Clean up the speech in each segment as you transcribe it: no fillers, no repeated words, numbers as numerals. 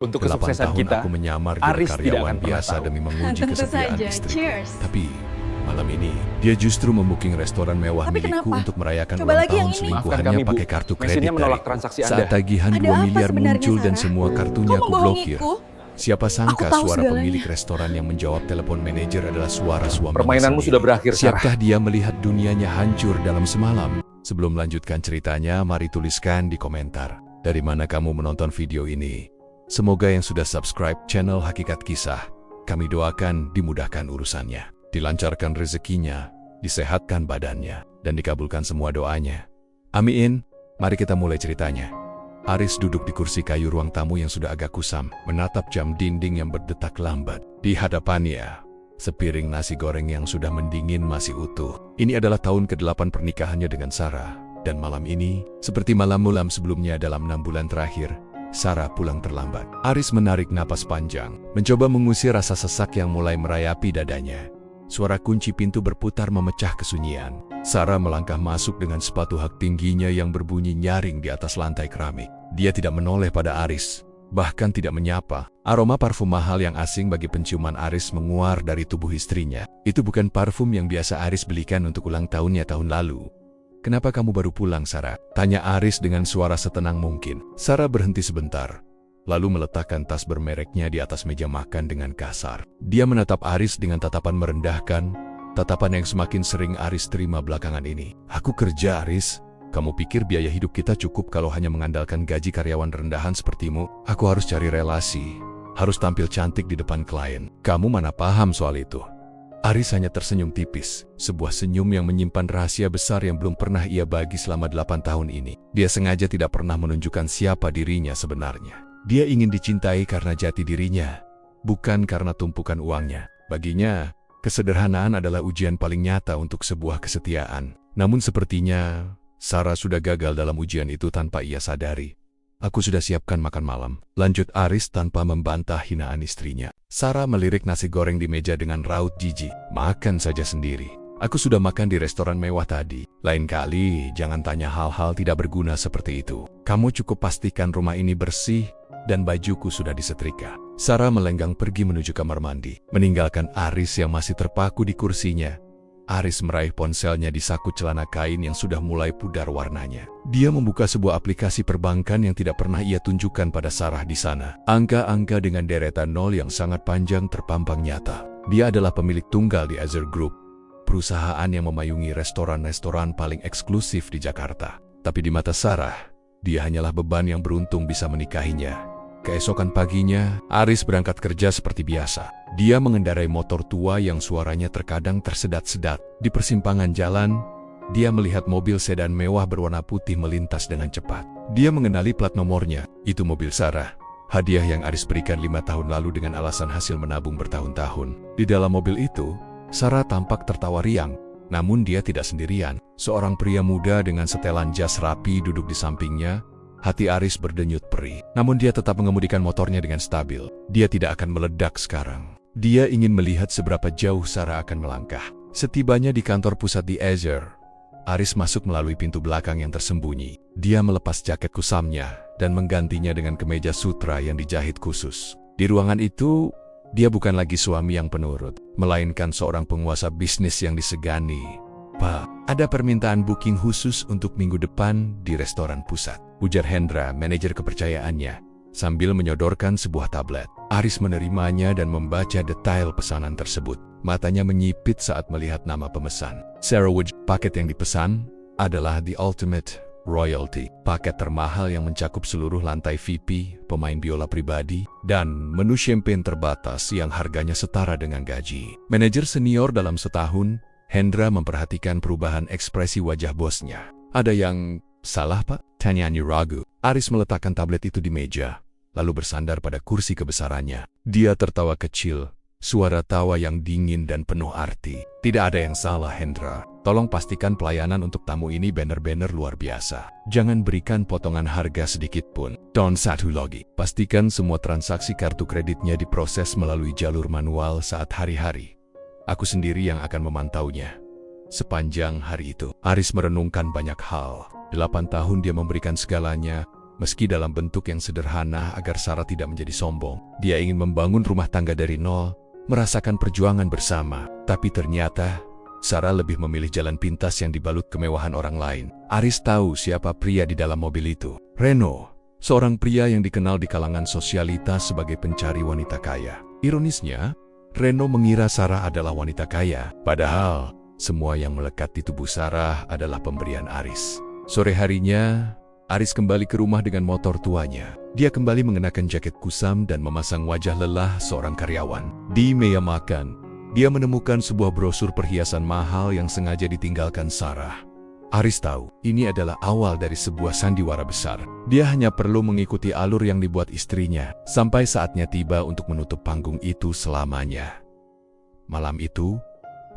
Untuk 8 kesuksesan tahun kita, aku menyamar jadi Aris tidak karyawan akan pernah biasa tahu. demi menguji Tentu kesetiaan saja. istriku. Cheers. Tapi malam ini dia justru membooking restoran mewah Tapi milikku kenapa? untuk merayakan Coba ulang lagi yang tahun ini. Maafkan selingkuhannya kami, Bu. pakai kartu Mesinnya kredit menolak dariku. transaksi Saat Anda. tagihan Ada 2 apa miliar sebenarnya, muncul dan Sarah? semua kartunya Kau aku blokir. membohongiku? Siapa sangka tahu suara segalanya. pemilik restoran yang menjawab telepon manajer adalah suara suaminya Permainanmu sendiri. sudah berakhir, Sarah. Siapkah dia melihat dunianya hancur dalam semalam? Sebelum melanjutkan ceritanya, mari tuliskan di komentar dari mana kamu menonton video ini. Semoga yang sudah subscribe channel Hakikat Kisah, kami doakan dimudahkan urusannya, dilancarkan rezekinya, disehatkan badannya, dan dikabulkan semua doanya. Amin. Mari kita mulai ceritanya. Aris duduk di kursi kayu ruang tamu yang sudah agak kusam, menatap jam dinding yang berdetak lambat. Di hadapannya, sepiring nasi goreng yang sudah mendingin masih utuh. Ini adalah tahun ke-8 pernikahannya dengan Sarah. Dan malam ini, seperti malam-malam sebelumnya dalam 6 bulan terakhir, Sarah pulang terlambat. Aris menarik napas panjang, mencoba mengusir rasa sesak yang mulai merayapi dadanya. Suara kunci pintu berputar memecah kesunyian. Sarah melangkah masuk dengan sepatu hak tingginya yang berbunyi nyaring di atas lantai keramik. Dia tidak menoleh pada Aris, bahkan tidak menyapa. Aroma parfum mahal yang asing bagi penciuman Aris menguar dari tubuh istrinya. Itu bukan parfum yang biasa Aris belikan untuk ulang tahunnya tahun lalu. "Kenapa kamu baru pulang, Sarah?" tanya Aris dengan suara setenang mungkin. Sarah berhenti sebentar, lalu meletakkan tas bermereknya di atas meja makan dengan kasar. Dia menatap Aris dengan tatapan merendahkan, tatapan yang semakin sering Aris terima belakangan ini. "Aku kerja, Aris. Kamu pikir biaya hidup kita cukup kalau hanya mengandalkan gaji karyawan rendahan sepertimu? Aku harus cari relasi, harus tampil cantik di depan klien. Kamu mana paham soal itu?" Aris hanya tersenyum tipis, sebuah senyum yang menyimpan rahasia besar yang belum pernah ia bagi selama 8 tahun ini. Dia sengaja tidak pernah menunjukkan siapa dirinya sebenarnya. Dia ingin dicintai karena jati dirinya, bukan karena tumpukan uangnya. Baginya, kesederhanaan adalah ujian paling nyata untuk sebuah kesetiaan. Namun sepertinya, Sarah sudah gagal dalam ujian itu tanpa ia sadari. "Aku sudah siapkan makan malam," lanjut Aris tanpa membantah hinaan istrinya. Sarah melirik nasi goreng di meja dengan raut jijik. "Makan saja sendiri. Aku sudah makan di restoran mewah tadi. Lain kali, jangan tanya hal-hal tidak berguna seperti itu. Kamu cukup pastikan rumah ini bersih dan bajuku sudah disetrika." Sarah melenggang pergi menuju kamar mandi, meninggalkan Aris yang masih terpaku di kursinya. Aris meraih ponselnya di saku celana kain yang sudah mulai pudar warnanya. Dia membuka sebuah aplikasi perbankan yang tidak pernah ia tunjukkan pada Sarah di sana. Angka-angka dengan deretan nol yang sangat panjang terpampang nyata. Dia adalah pemilik tunggal di Azure Group, perusahaan yang memayungi restoran-restoran paling eksklusif di Jakarta. Tapi di mata Sarah, dia hanyalah beban yang beruntung bisa menikahinya. Keesokan paginya, Aris berangkat kerja seperti biasa. Dia mengendarai motor tua yang suaranya terkadang tersedat-sedat. Di persimpangan jalan, dia melihat mobil sedan mewah berwarna putih melintas dengan cepat. Dia mengenali plat nomornya. Itu mobil Sarah, hadiah yang Aris berikan 5 tahun lalu dengan alasan hasil menabung bertahun-tahun. Di dalam mobil itu, Sarah tampak tertawa riang. Namun dia tidak sendirian. Seorang pria muda dengan setelan jas rapi duduk di sampingnya. Hati Aris berdenyut perih. Namun dia tetap mengemudikan motornya dengan stabil. Dia tidak akan meledak sekarang. Dia ingin melihat seberapa jauh Sarah akan melangkah. Setibanya di kantor pusat di Azure, Aris masuk melalui pintu belakang yang tersembunyi. Dia melepas jaket kusamnya dan menggantinya dengan kemeja sutra yang dijahit khusus. Di ruangan itu, dia bukan lagi suami yang penurut, melainkan seorang penguasa bisnis yang disegani. "Pak, ada permintaan booking khusus untuk minggu depan di restoran pusat," ujar Hendra, manajer kepercayaannya, sambil menyodorkan sebuah tablet. Aris menerimanya dan membaca detail pesanan tersebut. Matanya menyipit saat melihat nama pemesan. Sarah Wood. Paket yang dipesan adalah The Ultimate Royalty, paket termahal yang mencakup seluruh lantai VIP, pemain biola pribadi, dan menu champagne terbatas yang harganya setara dengan gaji. Manajer senior dalam setahun, Hendra memperhatikan perubahan ekspresi wajah bosnya. "Ada yang salah, Pak?" tanyanya ragu. Aris meletakkan tablet itu di meja, lalu bersandar pada kursi kebesarannya. Dia tertawa kecil, suara tawa yang dingin dan penuh arti. "Tidak ada yang salah, Hendra. Tolong pastikan pelayanan untuk tamu ini benar-benar luar biasa. Jangan berikan potongan harga sedikit pun. Dan satu lagi, pastikan semua transaksi kartu kreditnya diproses melalui jalur manual saat hari-hari. Aku sendiri yang akan memantaunya." Sepanjang hari itu, Aris merenungkan banyak hal. 8 tahun dia memberikan segalanya, Meski dalam bentuk yang sederhana agar Sarah tidak menjadi sombong. Dia ingin membangun rumah tangga dari nol, merasakan perjuangan bersama. Tapi ternyata, Sarah lebih memilih jalan pintas yang dibalut kemewahan orang lain. Aris tahu siapa pria di dalam mobil itu. Reno, seorang pria yang dikenal di kalangan sosialitas sebagai pencari wanita kaya. Ironisnya, Reno mengira Sarah adalah wanita kaya. Padahal, semua yang melekat di tubuh Sarah adalah pemberian Aris. Sore harinya, Aris kembali ke rumah dengan motor tuanya. Dia kembali mengenakan jaket kusam dan memasang wajah lelah seorang karyawan. Di meja makan, dia menemukan sebuah brosur perhiasan mahal yang sengaja ditinggalkan Sarah. Aris tahu, ini adalah awal dari sebuah sandiwara besar. Dia hanya perlu mengikuti alur yang dibuat istrinya, sampai saatnya tiba untuk menutup panggung itu selamanya. Malam itu,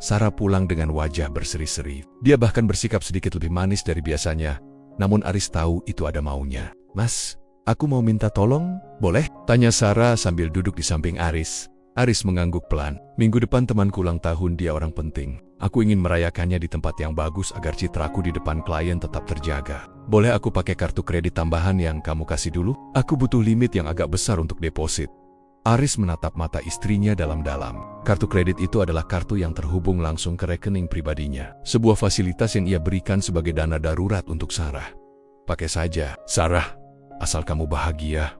Sarah pulang dengan wajah berseri-seri. Dia bahkan bersikap sedikit lebih manis dari biasanya. Namun Aris tahu itu ada maunya. "Mas, aku mau minta tolong, boleh?" tanya Sarah sambil duduk di samping Aris. Aris mengangguk pelan. "Minggu depan temanku ulang tahun, dia orang penting. Aku ingin merayakannya di tempat yang bagus agar citraku di depan klien tetap terjaga. Boleh aku pakai kartu kredit tambahan yang kamu kasih dulu? Aku butuh limit yang agak besar untuk deposit." Aris menatap mata istrinya dalam-dalam. Kartu kredit itu adalah kartu yang terhubung langsung ke rekening pribadinya. Sebuah fasilitas yang ia berikan sebagai dana darurat untuk Sarah. "Pakai saja, Sarah, asal kamu bahagia,"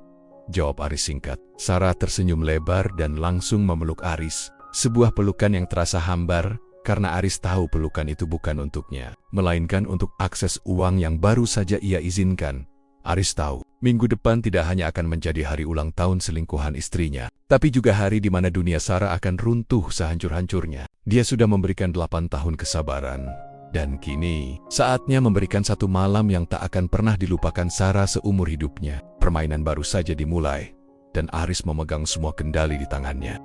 jawab Aris singkat. Sarah tersenyum lebar dan langsung memeluk Aris. Sebuah pelukan yang terasa hambar, karena Aris tahu pelukan itu bukan untuknya, melainkan untuk akses uang yang baru saja ia izinkan. Aris tahu, minggu depan tidak hanya akan menjadi hari ulang tahun selingkuhan istrinya, tapi juga hari di mana dunia Sarah akan runtuh sehancur-hancurnya. Dia sudah memberikan 8 tahun kesabaran, dan kini saatnya memberikan satu malam yang tak akan pernah dilupakan Sarah seumur hidupnya. Permainan baru saja dimulai, dan Aris memegang semua kendali di tangannya.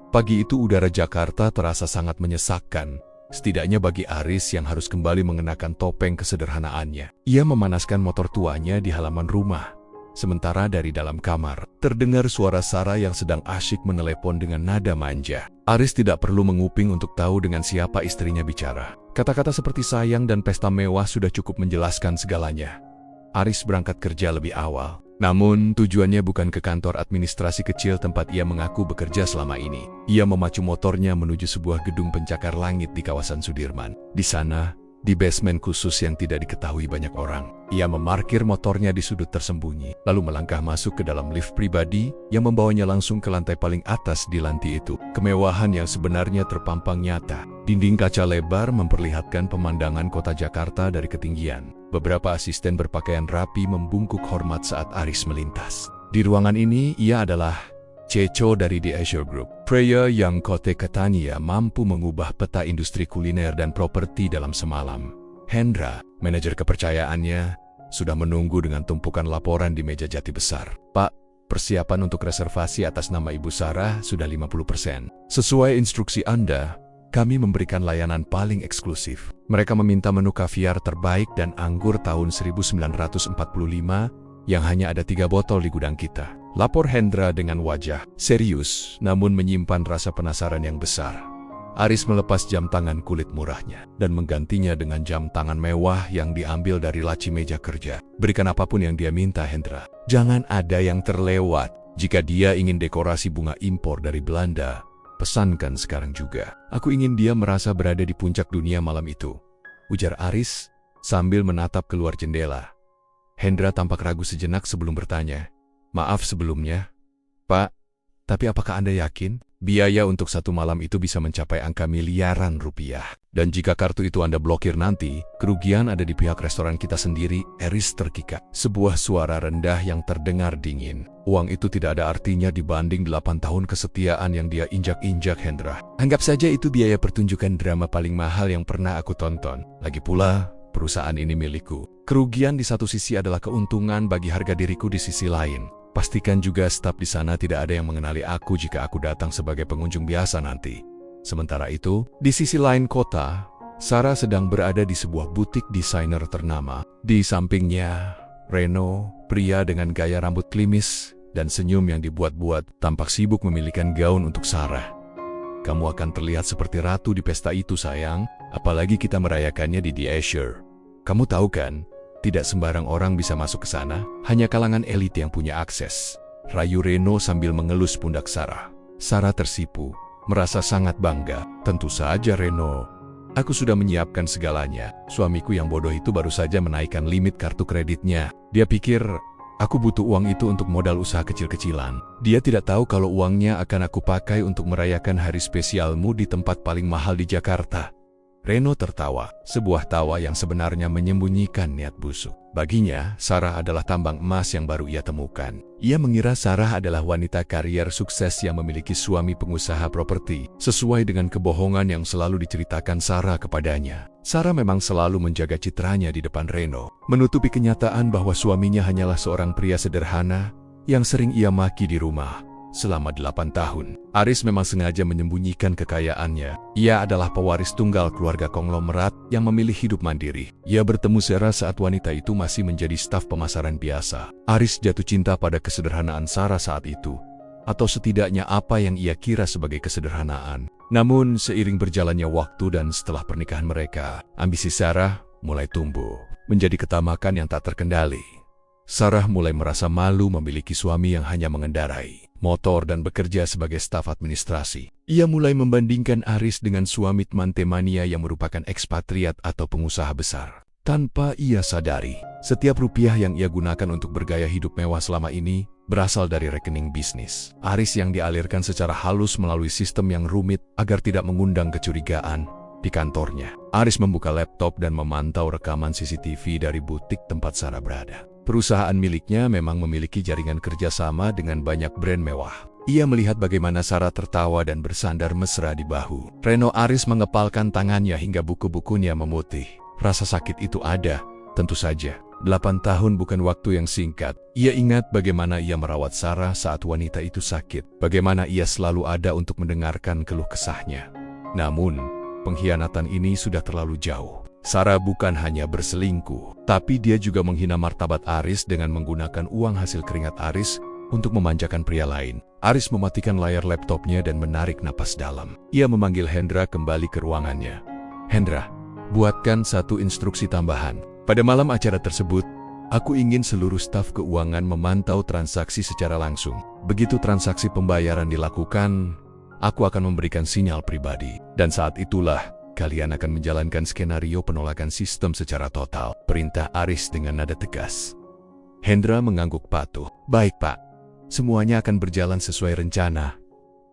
Pagi itu udara Jakarta terasa sangat menyesakkan. Setidaknya bagi Aris yang harus kembali mengenakan topeng kesederhanaannya. Ia memanaskan motor tuanya di halaman rumah. Sementara dari dalam kamar, terdengar suara Sarah yang sedang asyik menelepon dengan nada manja. Aris tidak perlu menguping untuk tahu dengan siapa istrinya bicara. Kata-kata seperti sayang dan pesta mewah sudah cukup menjelaskan segalanya. Aris berangkat kerja lebih awal. Namun, tujuannya bukan ke kantor administrasi kecil tempat ia mengaku bekerja selama ini. Ia memacu motornya menuju sebuah gedung pencakar langit di kawasan Sudirman. Di sana, di basement khusus yang tidak diketahui banyak orang, ia memarkir motornya di sudut tersembunyi, lalu melangkah masuk ke dalam lift pribadi yang membawanya langsung ke lantai paling atas di lantai itu. Kemewahan yang sebenarnya terpampang nyata. Dinding kaca lebar memperlihatkan pemandangan kota Jakarta dari ketinggian. Beberapa asisten berpakaian rapi membungkuk hormat saat Aris melintas. Di ruangan ini, ia adalah Ceco dari The Azure Group. Pria yang kote katanya mampu mengubah peta industri kuliner dan properti dalam semalam. Hendra, manajer kepercayaannya, sudah menunggu dengan tumpukan laporan di meja jati besar. "Pak, persiapan untuk reservasi atas nama Ibu Sarah sudah 50%. Sesuai instruksi Anda, kami memberikan layanan paling eksklusif. Mereka meminta menu kaviar terbaik dan anggur tahun 1945 yang hanya ada 3 botol di gudang kita," lapor Hendra dengan wajah serius namun menyimpan rasa penasaran yang besar. Aris melepas jam tangan kulit murahnya dan menggantinya dengan jam tangan mewah yang diambil dari laci meja kerja. "Berikan apapun yang dia minta, Hendra. Jangan ada yang terlewat. Jika dia ingin dekorasi bunga impor dari Belanda, pesankan sekarang juga. Aku ingin dia merasa berada di puncak dunia malam itu," ujar Aris sambil menatap keluar jendela. Hendra tampak ragu sejenak sebelum bertanya, "Maaf sebelumnya, Pak, tapi apakah Anda yakin biaya untuk satu malam itu bisa mencapai angka miliaran rupiah? Dan jika kartu itu Anda blokir nanti, kerugian ada di pihak restoran kita sendiri." Aris terkikak. Sebuah suara rendah yang terdengar dingin. "Uang itu tidak ada artinya dibanding 8 tahun kesetiaan yang dia injak-injak, Hendra. Anggap saja itu biaya pertunjukan drama paling mahal yang pernah aku tonton. Lagi pula, perusahaan ini milikku. Kerugian di satu sisi adalah keuntungan bagi harga diriku di sisi lain. Pastikan juga staf di sana tidak ada yang mengenali aku jika aku datang sebagai pengunjung biasa nanti." Sementara itu, di sisi lain kota, Sarah sedang berada di sebuah butik desainer ternama. Di sampingnya, Reno, pria dengan gaya rambut klimis dan senyum yang dibuat-buat, tampak sibuk memilihkan gaun untuk Sarah. "Kamu akan terlihat seperti ratu di pesta itu, sayang, apalagi kita merayakannya di The Azure. Kamu tahu kan, Tidak sembarang orang bisa masuk ke sana, hanya kalangan elit yang punya akses. Rayu Reno sambil mengelus pundak Sarah. Sarah tersipu, merasa sangat bangga. Tentu saja Reno. Aku sudah menyiapkan segalanya. Suamiku yang bodoh itu baru saja menaikkan limit kartu kreditnya. Dia pikir aku butuh uang itu untuk modal usaha kecil-kecilan. Dia tidak tahu kalau uangnya akan aku pakai untuk merayakan hari spesialmu di tempat paling mahal di Jakarta. Reno tertawa, sebuah tawa yang sebenarnya menyembunyikan niat busuk. Baginya, Sarah adalah tambang emas yang baru ia temukan. Ia mengira Sarah adalah wanita karier sukses yang memiliki suami pengusaha properti, sesuai dengan kebohongan yang selalu diceritakan Sarah kepadanya. Sarah memang selalu menjaga citranya di depan Reno, menutupi kenyataan bahwa suaminya hanyalah seorang pria sederhana yang sering ia maki di rumah. Selama 8 tahun, Aris memang sengaja menyembunyikan kekayaannya. Ia adalah pewaris tunggal keluarga konglomerat yang memilih hidup mandiri. Ia bertemu Sarah saat wanita itu masih menjadi staf pemasaran biasa. Aris jatuh cinta pada kesederhanaan Sarah saat itu, atau setidaknya apa yang ia kira sebagai kesederhanaan. Namun, seiring berjalannya waktu dan setelah pernikahan mereka, ambisi Sarah mulai tumbuh menjadi ketamakan yang tak terkendali. Sarah mulai merasa malu memiliki suami yang hanya mengendarai motor dan bekerja sebagai staf administrasi. Ia mulai membandingkan Aris dengan suami teman-temannya yang merupakan ekspatriat atau pengusaha besar. Tanpa ia sadari, setiap rupiah yang ia gunakan untuk bergaya hidup mewah selama ini berasal dari rekening bisnis Aris yang dialirkan secara halus melalui sistem yang rumit agar tidak mengundang kecurigaan di kantornya. Aris membuka laptop dan memantau rekaman CCTV dari butik tempat Sarah berada. Perusahaan miliknya memang memiliki jaringan kerjasama dengan banyak brand mewah. Ia melihat bagaimana Sarah tertawa dan bersandar mesra di bahu. Reno Aris mengepalkan tangannya hingga buku-bukunya memutih. Rasa sakit itu ada, tentu saja. 8 tahun bukan waktu yang singkat. Ia ingat bagaimana ia merawat Sarah saat wanita itu sakit. Bagaimana ia selalu ada untuk mendengarkan keluh kesahnya. Namun, pengkhianatan ini sudah terlalu jauh. Sarah bukan hanya berselingkuh, tapi dia juga menghina martabat Aris dengan menggunakan uang hasil keringat Aris untuk memanjakan pria lain. Aris mematikan layar laptopnya dan menarik napas dalam. Ia memanggil Hendra kembali ke ruangannya. Hendra, buatkan satu instruksi tambahan. Pada malam acara tersebut, aku ingin seluruh staf keuangan memantau transaksi secara langsung. Begitu transaksi pembayaran dilakukan, aku akan memberikan sinyal pribadi. Dan saat itulah, kalian akan menjalankan skenario penolakan sistem secara total. Perintah Aris dengan nada tegas. Hendra mengangguk patuh. Baik pak, semuanya akan berjalan sesuai rencana.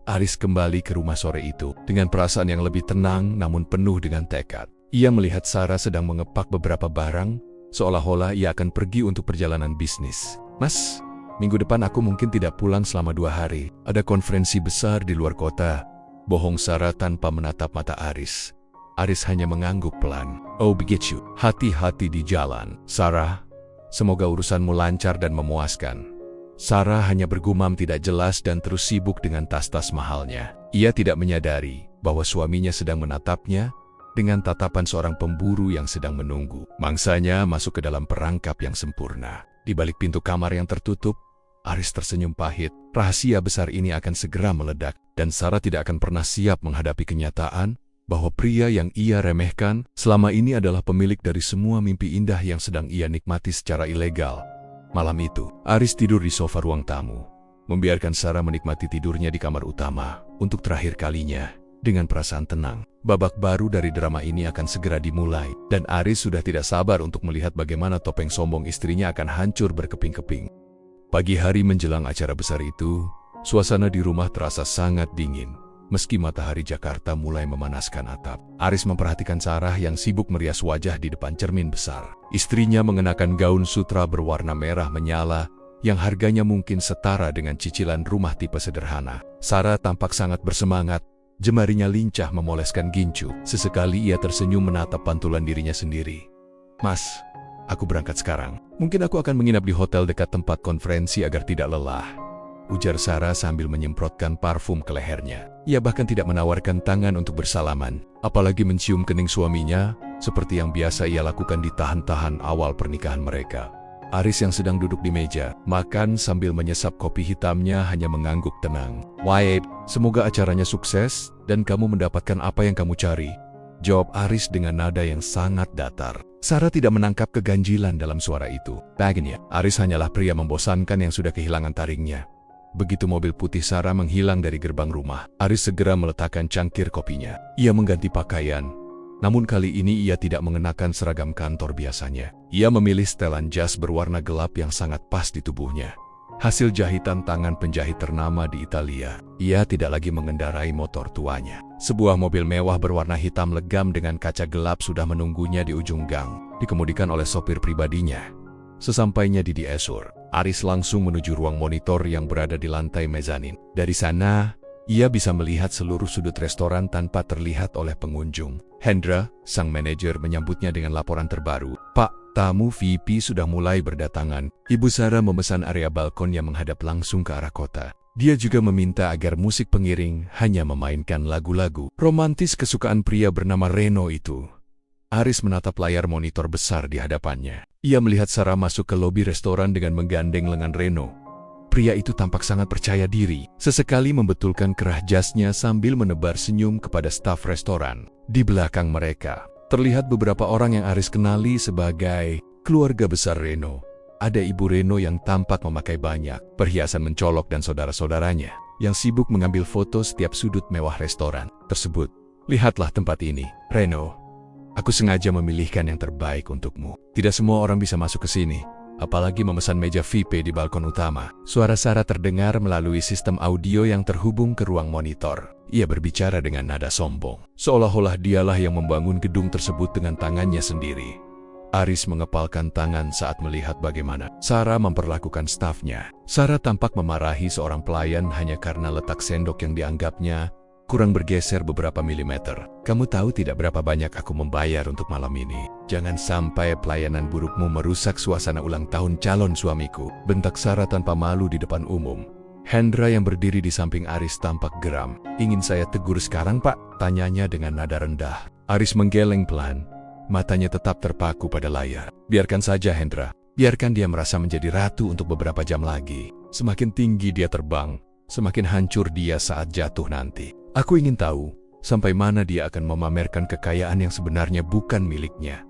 Aris kembali ke rumah sore itu dengan perasaan yang lebih tenang namun penuh dengan tekad. Ia melihat Sarah sedang mengepak beberapa barang, seolah-olah ia akan pergi untuk perjalanan bisnis. Mas, minggu depan aku mungkin tidak pulang selama 2 hari. Ada konferensi besar di luar kota. Bohong Sarah tanpa menatap mata Aris. Aris hanya mengangguk pelan. Oh begitu, hati-hati di jalan. Sarah, semoga urusanmu lancar dan memuaskan. Sarah hanya bergumam tidak jelas dan terus sibuk dengan tas-tas mahalnya. Ia tidak menyadari bahwa suaminya sedang menatapnya dengan tatapan seorang pemburu yang sedang menunggu. Mangsanya masuk ke dalam perangkap yang sempurna. Di balik pintu kamar yang tertutup, Aris tersenyum pahit. Rahasia besar ini akan segera meledak, dan Sarah tidak akan pernah siap menghadapi kenyataan bahwa pria yang ia remehkan selama ini adalah pemilik dari semua mimpi indah yang sedang ia nikmati secara ilegal. Malam itu, Aris tidur di sofa ruang tamu, membiarkan Sarah menikmati tidurnya di kamar utama untuk terakhir kalinya dengan perasaan tenang. Babak baru dari drama ini akan segera dimulai, dan Aris sudah tidak sabar untuk melihat bagaimana topeng sombong istrinya akan hancur berkeping-keping. Pagi hari menjelang acara besar itu, suasana di rumah terasa sangat dingin. Meski matahari Jakarta mulai memanaskan atap, Aris memperhatikan Sarah yang sibuk merias wajah di depan cermin besar. Istrinya mengenakan gaun sutra berwarna merah menyala yang harganya mungkin setara dengan cicilan rumah tipe sederhana. Sarah tampak sangat bersemangat, jemarinya lincah memoleskan gincu. Sesekali ia tersenyum menatap pantulan dirinya sendiri. Mas, aku berangkat sekarang. Mungkin aku akan menginap di hotel dekat tempat konferensi agar tidak lelah, ujar Sarah sambil menyemprotkan parfum ke lehernya. Ia bahkan tidak menawarkan tangan untuk bersalaman, apalagi mencium kening suaminya, seperti yang biasa ia lakukan di tahan-tahan awal pernikahan mereka. Aris yang sedang duduk di meja, makan sambil menyesap kopi hitamnya hanya mengangguk tenang. Wyatt, semoga acaranya sukses dan kamu mendapatkan apa yang kamu cari, jawab Aris dengan nada yang sangat datar. Sarah tidak menangkap keganjilan dalam suara itu. Baginya, Aris hanyalah pria membosankan yang sudah kehilangan taringnya. Begitu mobil putih Sarah menghilang dari gerbang rumah, Aris segera meletakkan cangkir kopinya. Ia mengganti pakaian, namun kali ini ia tidak mengenakan seragam kantor biasanya. Ia memilih setelan jas berwarna gelap yang sangat pas di tubuhnya. Hasil jahitan tangan penjahit ternama di Italia. Ia tidak lagi mengendarai motor tuanya. Sebuah mobil mewah berwarna hitam legam dengan kaca gelap sudah menunggunya di ujung gang, dikemudikan oleh sopir pribadinya. Sesampainya di Esur, Aris langsung menuju ruang monitor yang berada di lantai mezanin. Dari sana, ia bisa melihat seluruh sudut restoran tanpa terlihat oleh pengunjung. Hendra, sang manajer, menyambutnya dengan laporan terbaru. "Pak, tamu VIP sudah mulai berdatangan." Ibu Sarah memesan area balkon yang menghadap langsung ke arah kota. Dia juga meminta agar musik pengiring hanya memainkan lagu-lagu romantis kesukaan pria bernama Reno itu. Aris menatap layar monitor besar di hadapannya. Ia melihat Sarah masuk ke lobi restoran dengan menggandeng lengan Reno. Pria itu tampak sangat percaya diri, sesekali membetulkan kerah jasnya sambil menebar senyum kepada staf restoran. Di belakang mereka, terlihat beberapa orang yang Aris kenali sebagai keluarga besar Reno. Ada Ibu Reno yang tampak memakai banyak perhiasan mencolok dan saudara-saudaranya yang sibuk mengambil foto setiap sudut mewah restoran tersebut. "Lihatlah tempat ini, Reno. Aku sengaja memilihkan yang terbaik untukmu. Tidak semua orang bisa masuk ke sini, apalagi memesan meja VIP di balkon utama." Suara Sarah terdengar melalui sistem audio yang terhubung ke ruang monitor. Ia berbicara dengan nada sombong, seolah-olah dialah yang membangun gedung tersebut dengan tangannya sendiri. Aris mengepalkan tangan saat melihat bagaimana Sarah memperlakukan stafnya. Sarah tampak memarahi seorang pelayan hanya karena letak sendok yang dianggapnya kurang bergeser beberapa milimeter. "Kamu tahu tidak berapa banyak aku membayar untuk malam ini? Jangan sampai pelayanan burukmu merusak suasana ulang tahun calon suamiku," bentak Sarah tanpa malu di depan umum. Hendra yang berdiri di samping Aris tampak geram. "Ingin saya tegur sekarang, Pak?" tanyanya dengan nada rendah. Aris menggeleng pelan, matanya tetap terpaku pada layar. "Biarkan saja Hendra, biarkan dia merasa menjadi ratu untuk beberapa jam lagi. Semakin tinggi dia terbang, semakin hancur dia saat jatuh nanti. Aku ingin tahu sampai mana dia akan memamerkan kekayaan yang sebenarnya bukan miliknya."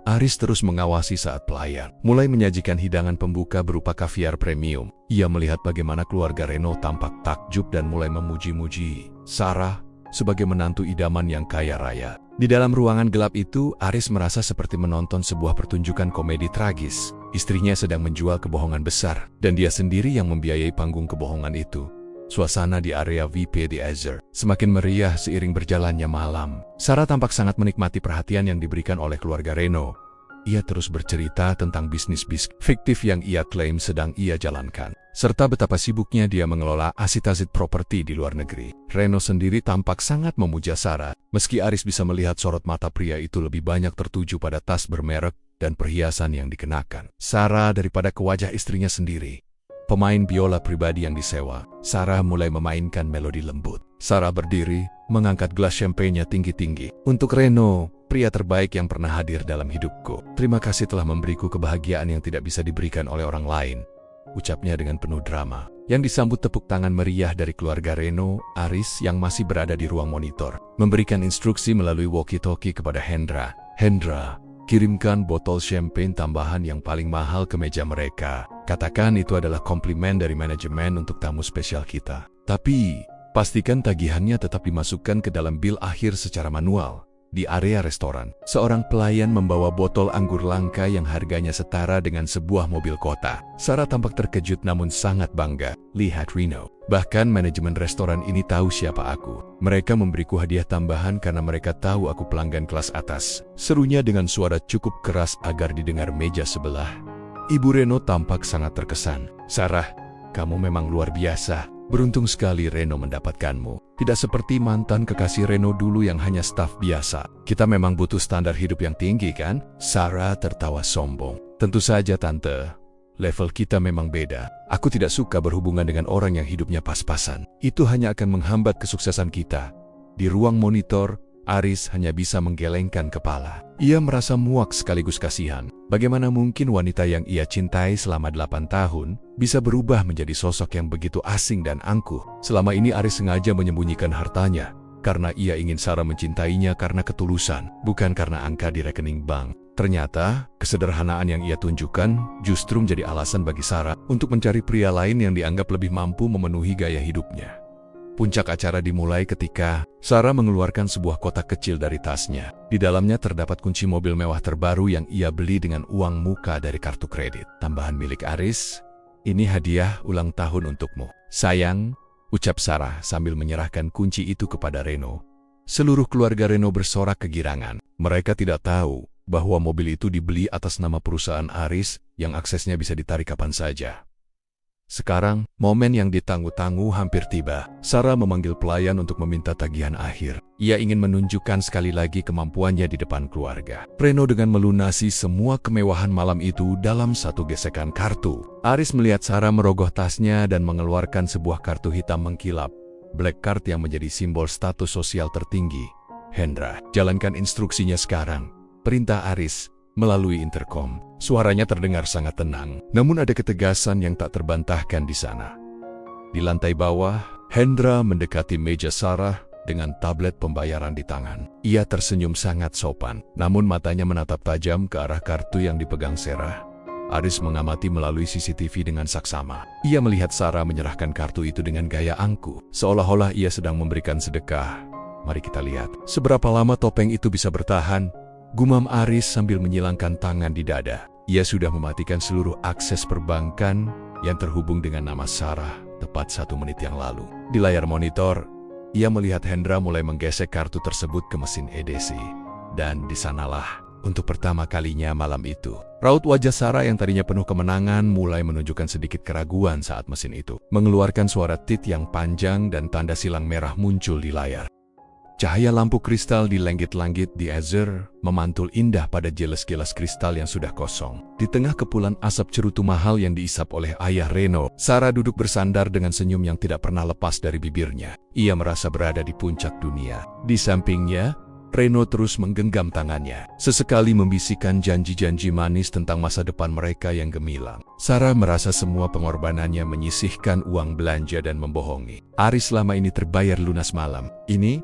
Aris terus mengawasi saat pelayan mulai menyajikan hidangan pembuka berupa kaviar premium. Ia melihat bagaimana keluarga Reno tampak takjub dan mulai memuji-muji Sarah sebagai menantu idaman yang kaya raya. Di dalam ruangan gelap itu, Aris merasa seperti menonton sebuah pertunjukan komedi tragis. Istrinya sedang menjual kebohongan besar, dan dia sendiri yang membiayai panggung kebohongan itu. Suasana di area VIP di Esur semakin meriah seiring berjalannya malam. Sarah tampak sangat menikmati perhatian yang diberikan oleh keluarga Reno. Ia terus bercerita tentang bisnis fiktif yang ia klaim sedang ia jalankan, serta betapa sibuknya dia mengelola aset-aset properti di luar negeri. Reno sendiri tampak sangat memuja Sarah, meski Aris bisa melihat sorot mata pria itu lebih banyak tertuju pada tas bermerek dan perhiasan yang dikenakan Sarah daripada ke wajah istrinya sendiri. Pemain biola pribadi yang disewa, Sarah mulai memainkan melodi lembut. Sarah berdiri, mengangkat gelas champagne-nya tinggi-tinggi. "Untuk Reno, pria terbaik yang pernah hadir dalam hidupku. Terima kasih telah memberiku kebahagiaan yang tidak bisa diberikan oleh orang lain," ucapnya dengan penuh drama. Yang disambut tepuk tangan meriah dari keluarga Reno. Aris yang masih berada di ruang monitor memberikan instruksi melalui walkie-talkie kepada Hendra. "Hendra, kirimkan botol champagne tambahan yang paling mahal ke meja mereka. Katakan itu adalah komplimen dari manajemen untuk tamu spesial kita. Tapi, pastikan tagihannya tetap dimasukkan ke dalam bil akhir secara manual." Di area restoran, seorang pelayan membawa botol anggur langka yang harganya setara dengan sebuah mobil kota. Sarah tampak terkejut namun sangat bangga. "Lihat Reno, bahkan manajemen restoran ini tahu siapa aku. Mereka memberiku hadiah tambahan karena mereka tahu aku pelanggan kelas atas," serunya dengan suara cukup keras agar didengar meja sebelah. Ibu Reno tampak sangat terkesan. "Sarah, kamu memang luar biasa. Beruntung sekali Reno mendapatkanmu. Tidak seperti mantan kekasih Reno dulu yang hanya staf biasa. Kita memang butuh standar hidup yang tinggi, kan?" Sarah tertawa sombong. "Tentu saja, Tante. Level kita memang beda. Aku tidak suka berhubungan dengan orang yang hidupnya pas-pasan. Itu hanya akan menghambat kesuksesan kita." Di ruang monitor, Aris hanya bisa menggelengkan kepala. Ia merasa muak sekaligus kasihan. Bagaimana mungkin wanita yang ia cintai selama 8 tahun bisa berubah menjadi sosok yang begitu asing dan angkuh? Selama ini Aris sengaja menyembunyikan hartanya, karena ia ingin Sarah mencintainya karena ketulusan, bukan karena angka di rekening bank. Ternyata, kesederhanaan yang ia tunjukkan justru menjadi alasan bagi Sarah untuk mencari pria lain yang dianggap lebih mampu memenuhi gaya hidupnya. Puncak acara dimulai ketika Sarah mengeluarkan sebuah kotak kecil dari tasnya. Di dalamnya terdapat kunci mobil mewah terbaru yang ia beli dengan uang muka dari kartu kredit. Tambahan milik Aris, "Ini hadiah ulang tahun untukmu, sayang," ucap Sarah sambil menyerahkan kunci itu kepada Reno. Seluruh keluarga Reno bersorak kegirangan. Mereka tidak tahu bahwa mobil itu dibeli atas nama perusahaan Aris yang aksesnya bisa ditarik kapan saja. Sekarang, momen yang ditunggu-tunggu hampir tiba. Sarah memanggil pelayan untuk meminta tagihan akhir. Ia ingin menunjukkan sekali lagi kemampuannya di depan keluarga. Reno dengan melunasi semua kemewahan malam itu dalam satu gesekan kartu. Aris melihat Sarah merogoh tasnya dan mengeluarkan sebuah kartu hitam mengkilap. Black card yang menjadi simbol status sosial tertinggi. "Hendra, jalankan instruksinya sekarang," perintah Aris melalui intercom. Suaranya terdengar sangat tenang, namun ada ketegasan yang tak terbantahkan di sana. Di lantai bawah, Hendra mendekati meja Sarah dengan tablet pembayaran di tangan. Ia tersenyum sangat sopan, namun matanya menatap tajam ke arah kartu yang dipegang Sarah. Aris mengamati melalui CCTV dengan saksama. Ia melihat Sarah menyerahkan kartu itu dengan gaya angkuh, seolah-olah ia sedang memberikan sedekah. "Mari kita lihat seberapa lama topeng itu bisa bertahan," gumam Aris sambil menyilangkan tangan di dada. Ia sudah mematikan seluruh akses perbankan yang terhubung dengan nama Sarah tepat 1 menit yang lalu. Di layar monitor, ia melihat Hendra mulai menggesek kartu tersebut ke mesin EDC. Dan di sanalah, untuk pertama kalinya malam itu, raut wajah Sarah yang tadinya penuh kemenangan mulai menunjukkan sedikit keraguan saat mesin itu mengeluarkan suara tit yang panjang dan tanda silang merah muncul di layar. Cahaya lampu kristal di langit-langit di Azure memantul indah pada gelas-gelas kristal yang sudah kosong. Di tengah kepulan asap cerutu mahal yang diisap oleh ayah Reno, Sarah duduk bersandar dengan senyum yang tidak pernah lepas dari bibirnya. Ia merasa berada di puncak dunia. Di sampingnya, Reno terus menggenggam tangannya, sesekali membisikkan janji-janji manis tentang masa depan mereka yang gemilang. Sarah merasa semua pengorbanannya menyisihkan uang belanja dan membohongi. Aris selama ini terbayar lunas malam ini.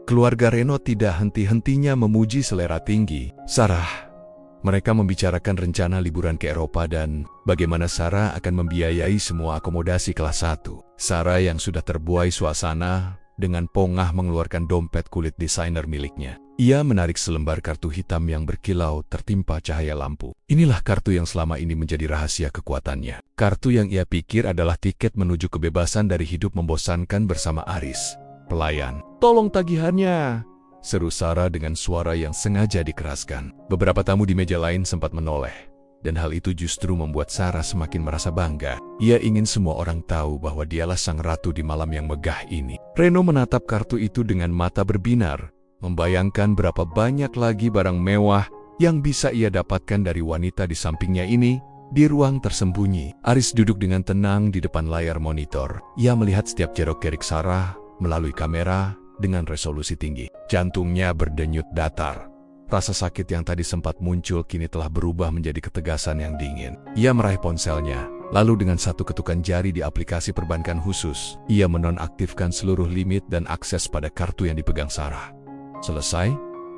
Keluarga Reno tidak henti-hentinya memuji selera tinggi Sarah. Mereka membicarakan rencana liburan ke Eropa dan bagaimana Sarah akan membiayai semua akomodasi kelas 1. Sarah yang sudah terbuai suasana dengan pongah mengeluarkan dompet kulit desainer miliknya. Ia menarik selembar kartu hitam yang berkilau tertimpa cahaya lampu. Inilah kartu yang selama ini menjadi rahasia kekuatannya. Kartu yang ia pikir adalah tiket menuju kebebasan dari hidup membosankan bersama Aris. "Pelayan, tolong tagihannya," seru Sarah dengan suara yang sengaja dikeraskan. Beberapa tamu di meja lain sempat menoleh, dan hal itu justru membuat Sarah semakin merasa bangga. Ia ingin semua orang tahu bahwa dialah sang ratu di malam yang megah ini. Reno menatap kartu itu dengan mata berbinar, membayangkan berapa banyak lagi barang mewah yang bisa ia dapatkan dari wanita di sampingnya ini. Di ruang tersembunyi, Aris duduk dengan tenang di depan layar monitor. Ia melihat setiap gerak-gerik Sarah melalui kamera dengan resolusi tinggi. Jantungnya berdenyut datar. Rasa sakit yang tadi sempat muncul kini telah berubah menjadi ketegasan yang dingin. Ia meraih ponselnya, lalu dengan satu ketukan jari di aplikasi perbankan khusus, ia menonaktifkan seluruh limit dan akses pada kartu yang dipegang Sarah. "Selesai,"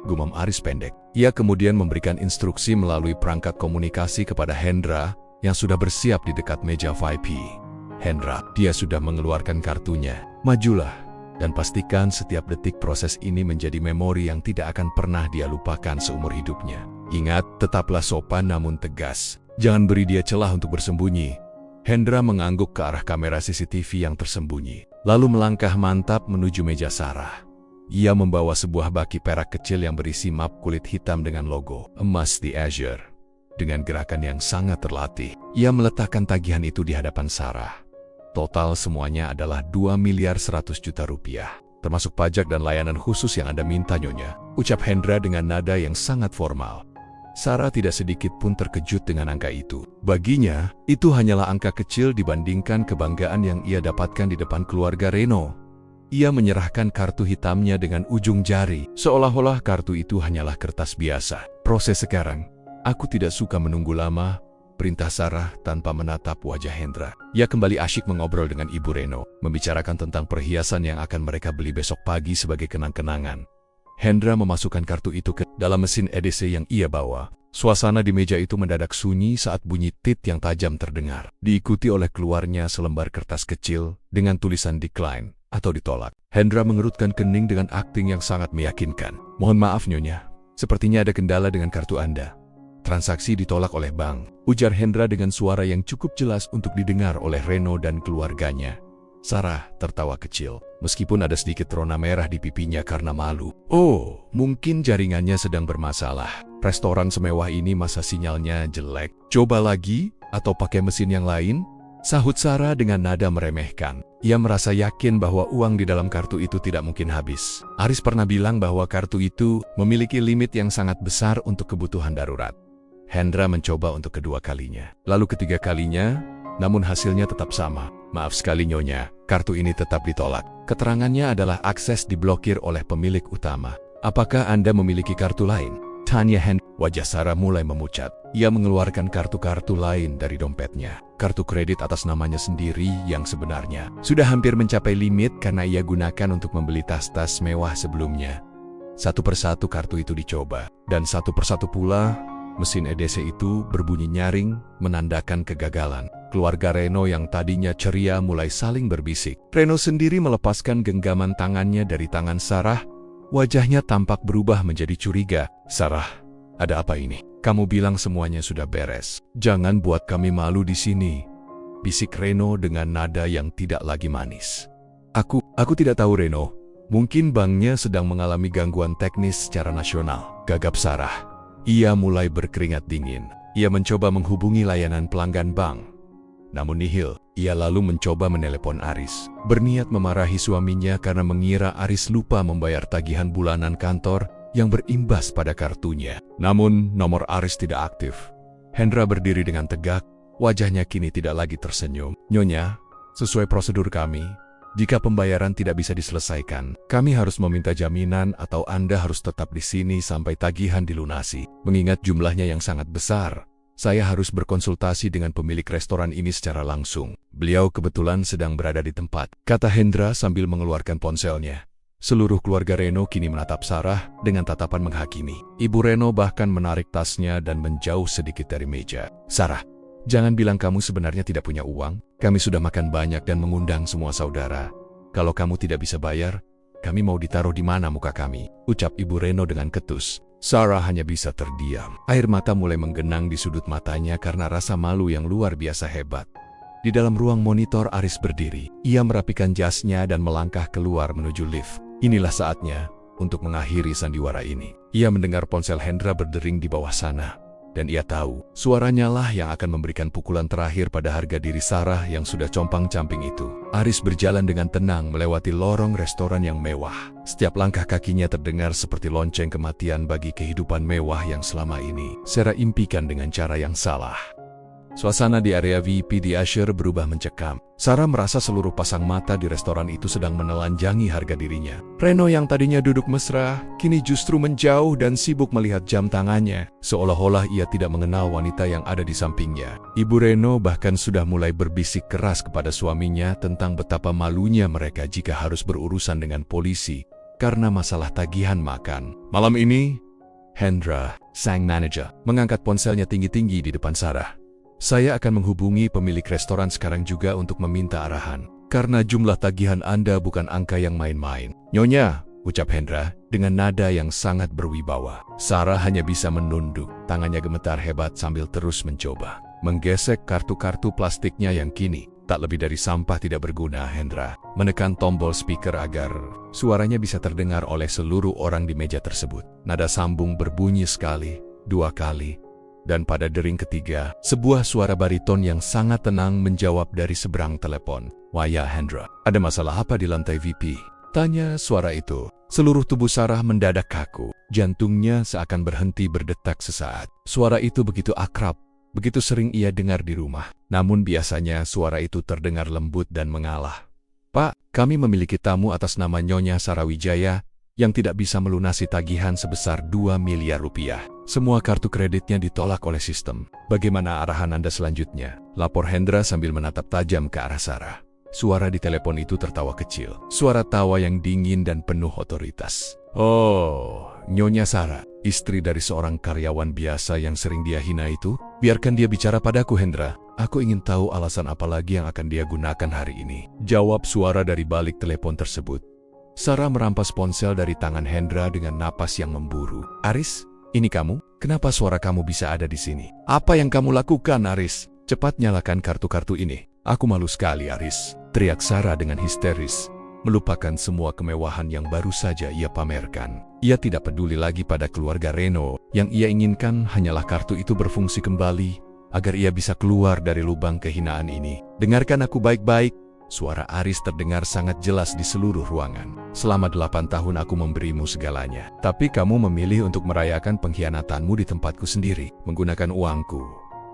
gumam Aris pendek. Ia kemudian memberikan instruksi melalui perangkat komunikasi kepada Hendra yang sudah bersiap di dekat meja VIP. "Hendra, dia sudah mengeluarkan kartunya. Majulah dan pastikan setiap detik proses ini menjadi memori yang tidak akan pernah dia lupakan seumur hidupnya. Ingat, tetaplah sopan namun tegas. Jangan beri dia celah untuk bersembunyi." Hendra mengangguk ke arah kamera CCTV yang tersembunyi, lalu melangkah mantap menuju meja Sarah. Ia membawa sebuah baki perak kecil yang berisi map kulit hitam dengan logo emas di Azure. Dengan gerakan yang sangat terlatih, ia meletakkan tagihan itu di hadapan Sarah. Total semuanya adalah 2.100.000.000 rupiah, termasuk pajak dan layanan khusus yang Anda minta, Nyonya, ucap Hendra dengan nada yang sangat formal. Sarah tidak sedikit pun terkejut dengan angka itu. Baginya, itu hanyalah angka kecil dibandingkan kebanggaan yang ia dapatkan di depan keluarga Reno. Ia menyerahkan kartu hitamnya dengan ujung jari, seolah-olah kartu itu hanyalah kertas biasa. "Proses sekarang. Aku tidak suka menunggu lama," perintah Sarah tanpa menatap wajah Hendra. Ia kembali asyik mengobrol dengan Ibu Reno, membicarakan tentang perhiasan yang akan mereka beli besok pagi sebagai kenang-kenangan. Hendra memasukkan kartu itu ke dalam mesin EDC yang ia bawa. Suasana di meja itu mendadak sunyi saat bunyi tit yang tajam terdengar, diikuti oleh keluarnya selembar kertas kecil dengan tulisan decline atau ditolak. Hendra mengerutkan kening dengan akting yang sangat meyakinkan. "Mohon maaf, Nyonya. Sepertinya ada kendala dengan kartu Anda. Transaksi ditolak oleh bank," ujar Hendra dengan suara yang cukup jelas untuk didengar oleh Reno dan keluarganya. Sarah tertawa kecil, meskipun ada sedikit rona merah di pipinya karena malu. "Oh, mungkin jaringannya sedang bermasalah. Restoran semewah ini masa sinyalnya jelek. Coba lagi, atau pakai mesin yang lain?" sahut Sarah dengan nada meremehkan. Ia merasa yakin bahwa uang di dalam kartu itu tidak mungkin habis. Aris pernah bilang bahwa kartu itu memiliki limit yang sangat besar untuk kebutuhan darurat. Hendra mencoba untuk kedua kalinya, lalu ketiga kalinya, namun hasilnya tetap sama. "Maaf sekali, Nyonya, kartu ini tetap ditolak. Keterangannya adalah akses diblokir oleh pemilik utama. Apakah Anda memiliki kartu lain?" tanya Hendra. Wajah Sarah mulai memucat. Ia mengeluarkan kartu-kartu lain dari dompetnya. Kartu kredit atas namanya sendiri yang sebenarnya sudah hampir mencapai limit karena ia gunakan untuk membeli tas-tas mewah sebelumnya. Satu persatu kartu itu dicoba, dan satu persatu pula mesin EDC itu berbunyi nyaring menandakan kegagalan. Keluarga Reno yang tadinya ceria mulai saling berbisik. Reno sendiri melepaskan genggaman tangannya dari tangan Sarah. Wajahnya tampak berubah menjadi curiga. "Sarah, ada apa ini? Kamu bilang semuanya sudah beres. Jangan buat kami malu di sini," bisik Reno dengan nada yang tidak lagi manis. Aku tidak tahu, Reno. Mungkin banknya sedang mengalami gangguan teknis secara nasional," gagap Sarah. Ia mulai berkeringat dingin. Ia mencoba menghubungi layanan pelanggan bank, namun nihil. Ia lalu mencoba menelepon Aris, berniat memarahi suaminya karena mengira Aris lupa membayar tagihan bulanan kantor yang berimbas pada kartunya. Namun nomor Aris tidak aktif. Hendra berdiri dengan tegak, wajahnya kini tidak lagi tersenyum. "Nyonya, sesuai prosedur kami, jika pembayaran tidak bisa diselesaikan, kami harus meminta jaminan atau Anda harus tetap di sini sampai tagihan dilunasi. Mengingat jumlahnya yang sangat besar, saya harus berkonsultasi dengan pemilik restoran ini secara langsung. Beliau kebetulan sedang berada di tempat," kata Hendra sambil mengeluarkan ponselnya. Seluruh keluarga Reno kini menatap Sarah dengan tatapan menghakimi. Ibu Reno bahkan menarik tasnya dan menjauh sedikit dari meja. "Sarah, jangan bilang kamu sebenarnya tidak punya uang. Kami sudah makan banyak dan mengundang semua saudara. Kalau kamu tidak bisa bayar, kami mau ditaruh di mana muka kami?" ucap Ibu Reno dengan ketus. Sarah hanya bisa terdiam. Air mata mulai menggenang di sudut matanya karena rasa malu yang luar biasa hebat. Di dalam ruang monitor, Aris berdiri. Ia merapikan jasnya dan melangkah keluar menuju lift. Inilah saatnya untuk mengakhiri sandiwara ini. Ia mendengar ponsel Hendra berdering di bawah sana. Dan ia tahu, suaranya lah yang akan memberikan pukulan terakhir pada harga diri Sarah yang sudah compang-camping itu. Aris berjalan dengan tenang melewati lorong restoran yang mewah. Setiap langkah kakinya terdengar seperti lonceng kematian bagi kehidupan mewah yang selama ini Sarah impikan dengan cara yang salah. Suasana di area VIP di Asher berubah mencekam. Sarah merasa seluruh pasang mata di restoran itu sedang menelanjangi harga dirinya. Reno yang tadinya duduk mesra, kini justru menjauh dan sibuk melihat jam tangannya, seolah-olah ia tidak mengenal wanita yang ada di sampingnya. Ibu Reno bahkan sudah mulai berbisik keras kepada suaminya tentang betapa malunya mereka jika harus berurusan dengan polisi karena masalah tagihan makan. Malam ini, Hendra, sang manajer, mengangkat ponselnya tinggi-tinggi di depan Sarah. "Saya akan menghubungi pemilik restoran sekarang juga untuk meminta arahan. Karena jumlah tagihan Anda bukan angka yang main-main." "Nyonya," ucap Hendra dengan nada yang sangat berwibawa. Sarah hanya bisa menunduk, tangannya gemetar hebat sambil terus mencoba menggesek kartu-kartu plastiknya yang kini tak lebih dari sampah tidak berguna. Hendra menekan tombol speaker agar suaranya bisa terdengar oleh seluruh orang di meja tersebut. Nada sambung berbunyi sekali, dua kali, dan pada dering ketiga, sebuah suara bariton yang sangat tenang menjawab dari seberang telepon. "Waya Hendra, ada masalah apa di lantai VIP?" tanya suara itu. Seluruh tubuh Sarah mendadak kaku. Jantungnya seakan berhenti berdetak sesaat. Suara itu begitu akrab, begitu sering ia dengar di rumah. Namun biasanya suara itu terdengar lembut dan mengalah. "Pak, kami memiliki tamu atas nama Nyonya Sarah Wijaya yang tidak bisa melunasi tagihan sebesar 2 miliar rupiah. Semua kartu kreditnya ditolak oleh sistem. Bagaimana arahan Anda selanjutnya?" lapor Hendra sambil menatap tajam ke arah Sarah. Suara di telepon itu tertawa kecil. Suara tawa yang dingin dan penuh otoritas. Oh, Nyonya Sarah, istri dari seorang karyawan biasa yang sering dia hina itu? Biarkan dia bicara padaku, Hendra. Aku ingin tahu alasan apa lagi yang akan dia gunakan hari ini. Jawab suara dari balik telepon tersebut. Sarah merampas ponsel dari tangan Hendra dengan napas yang memburu. Aris, ini kamu? Kenapa suara kamu bisa ada di sini? Apa yang kamu lakukan, Aris? Cepat nyalakan kartu-kartu ini. Aku malu sekali, Aris, teriak Sarah dengan histeris, melupakan semua kemewahan yang baru saja ia pamerkan. Ia tidak peduli lagi pada keluarga Reno. Yang ia inginkan hanyalah kartu itu berfungsi kembali, agar ia bisa keluar dari lubang kehinaan ini. Dengarkan aku baik-baik. Suara Aris terdengar sangat jelas di seluruh ruangan. Selama 8 tahun aku memberimu segalanya. Tapi kamu memilih untuk merayakan pengkhianatanmu di tempatku sendiri, menggunakan uangku.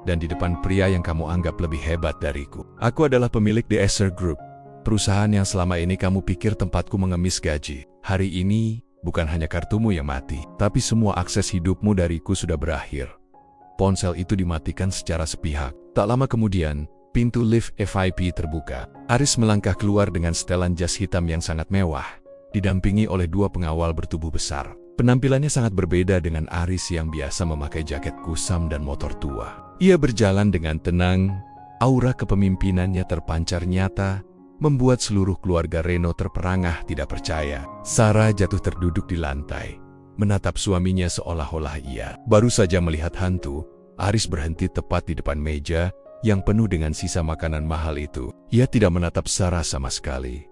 Dan di depan pria yang kamu anggap lebih hebat dariku. Aku adalah pemilik The Esser Group. Perusahaan yang selama ini kamu pikir tempatku mengemis gaji. Hari ini, bukan hanya kartumu yang mati, tapi semua akses hidupmu dariku sudah berakhir. Ponsel itu dimatikan secara sepihak. Tak lama kemudian, pintu lift VIP terbuka. Aris melangkah keluar dengan setelan jas hitam yang sangat mewah, didampingi oleh 2 pengawal bertubuh besar. Penampilannya sangat berbeda dengan Aris yang biasa memakai jaket kusam dan motor tua. Ia berjalan dengan tenang, aura kepemimpinannya terpancar nyata, membuat seluruh keluarga Reno terperangah tidak percaya. Sarah jatuh terduduk di lantai, menatap suaminya seolah-olah ia baru saja melihat hantu. Aris berhenti tepat di depan meja yang penuh dengan sisa makanan mahal itu. Ia tidak menatap Sarah sama sekali,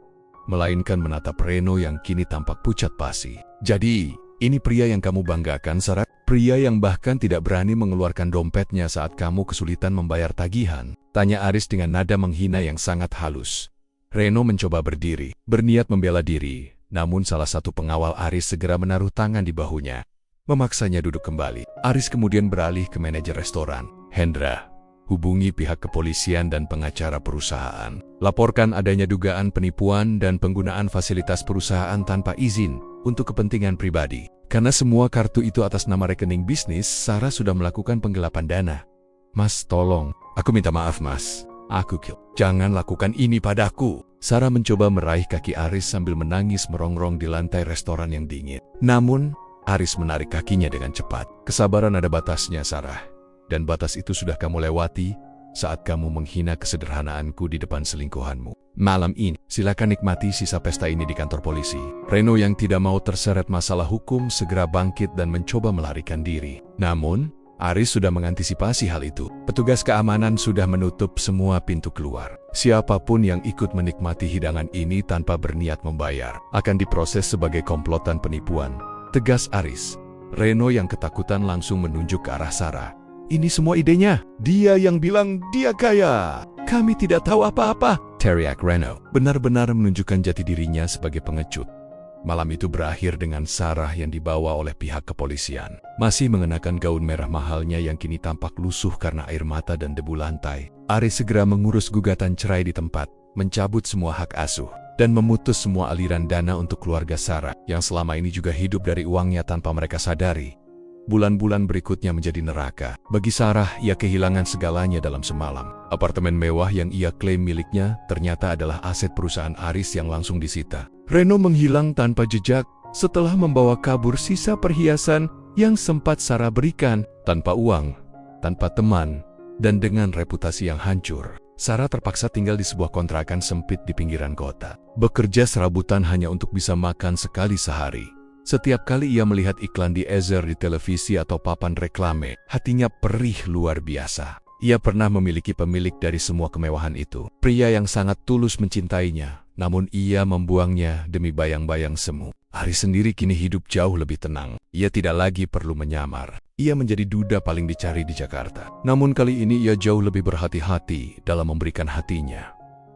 melainkan menatap Reno yang kini tampak pucat pasi. Jadi, ini pria yang kamu banggakan, Sarah? Pria yang bahkan tidak berani mengeluarkan dompetnya saat kamu kesulitan membayar tagihan? Tanya Aris dengan nada menghina yang sangat halus. Reno mencoba berdiri, berniat membela diri, namun salah satu pengawal Aris segera menaruh tangan di bahunya, memaksanya duduk kembali. Aris kemudian beralih ke manajer restoran. Hendra, hubungi pihak kepolisian dan pengacara perusahaan. Laporkan adanya dugaan penipuan dan penggunaan fasilitas perusahaan tanpa izin untuk kepentingan pribadi. Karena semua kartu itu atas nama rekening bisnis, Sarah sudah melakukan penggelapan dana. Mas, tolong. Aku minta maaf, Mas. Jangan lakukan ini padaku. Sarah mencoba meraih kaki Aris sambil menangis merongrong di lantai restoran yang dingin. Namun, Aris menarik kakinya dengan cepat. Kesabaran ada batasnya, Sarah. Dan batas itu sudah kamu lewati saat kamu menghina kesederhanaanku di depan selingkuhanmu. Malam ini, silakan nikmati sisa pesta ini di kantor polisi. Reno yang tidak mau terseret masalah hukum segera bangkit dan mencoba melarikan diri. Namun, Aris sudah mengantisipasi hal itu. Petugas keamanan sudah menutup semua pintu keluar. Siapapun yang ikut menikmati hidangan ini tanpa berniat membayar akan diproses sebagai komplotan penipuan, tegas Aris. Reno yang ketakutan langsung menunjuk ke arah Sarah. Ini semua idenya. Dia yang bilang dia kaya. Kami tidak tahu apa-apa. Teriak Reno, benar-benar menunjukkan jati dirinya sebagai pengecut. Malam itu berakhir dengan Sarah yang dibawa oleh pihak kepolisian. Masih mengenakan gaun merah mahalnya yang kini tampak lusuh karena air mata dan debu lantai. Aris segera mengurus gugatan cerai di tempat, mencabut semua hak asuh, dan memutus semua aliran dana untuk keluarga Sarah yang selama ini juga hidup dari uangnya tanpa mereka sadari. Bulan-bulan berikutnya menjadi neraka. Bagi Sarah, ia kehilangan segalanya dalam semalam. Apartemen mewah yang ia klaim miliknya ternyata adalah aset perusahaan Aris yang langsung disita. Reno menghilang tanpa jejak setelah membawa kabur sisa perhiasan yang sempat Sarah berikan. Tanpa uang, tanpa teman, dan dengan reputasi yang hancur, Sarah terpaksa tinggal di sebuah kontrakan sempit di pinggiran kota. Bekerja serabutan hanya untuk bisa makan sekali sehari. Setiap kali ia melihat iklan di Esser di televisi atau papan reklame, hatinya perih luar biasa. Ia pernah memiliki pemilik dari semua kemewahan itu. Pria yang sangat tulus mencintainya, namun ia membuangnya demi bayang-bayang semu. Aris sendiri kini hidup jauh lebih tenang. Ia tidak lagi perlu menyamar. Ia menjadi duda paling dicari di Jakarta. Namun kali ini ia jauh lebih berhati-hati dalam memberikan hatinya.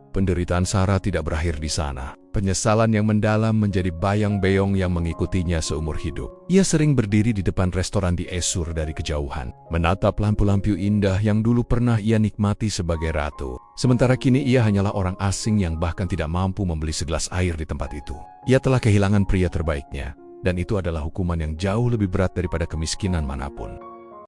Penderitaan Sarah tidak berakhir di sana. Penyesalan yang mendalam menjadi bayang-bayang yang mengikutinya seumur hidup. Ia sering berdiri di depan restoran di Esser dari kejauhan, menatap lampu-lampu indah yang dulu pernah ia nikmati sebagai ratu. Sementara kini ia hanyalah orang asing yang bahkan tidak mampu membeli segelas air di tempat itu. Ia telah kehilangan pria terbaiknya, dan itu adalah hukuman yang jauh lebih berat daripada kemiskinan manapun.